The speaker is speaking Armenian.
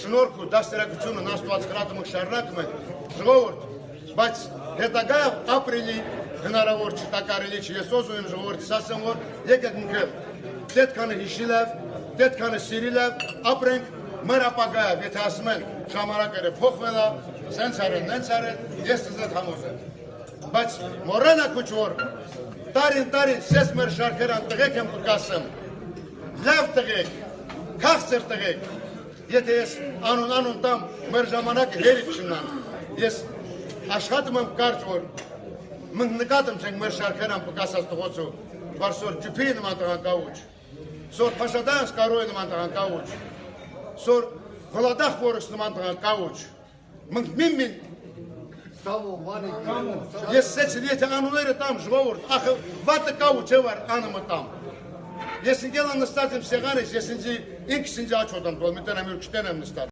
շնորհք ու դաստիարակությունն Աստված կրատում ենք շարունակում ենք, ժողովուրդ, բայց հետագա ապրիլի հնարավոր չի, տակարելի չի, ես ուզում եմ ժողովրդից ասեմ, որ եկեք ինքը դետքանը հիշիլև, դետքանը սիրիլև, ապրենք մեր ապագայով, եթե ասում են ժամանակները փոխվել է, սենց արեն, նենց արեն, ես ձեզ համոզեմ։ Բայց մոռանաք ոչ որ տարին սես մեր շարքերան տղեկ եմ կասեմ, լավ տղեկ, քաղցր տղեկ, եթե ես անուն տամ մեր ժամանակը հերիք չնան, ես աշխատում եմ կարճ որ մենք նկատում չենք մեր շարքերան պկասած տղոցու, վարսոր ջուպի նման տղանկավուչ, սոր պաշադանս կարոյ նման տղանկավուչ, սոր վլադախ որս նման տղանկավուչ, մենք մին ես սեցիլ, եթե անուները տամ ժողովուրդ, ախը վատը կավուչ է վար անումը տամ, ես ինքել եմ նստած եմ սեղանից, ես ինքս ինձ աչոտ եմ տոլ, մի տենեմ յուր կշտեն եմ նստած,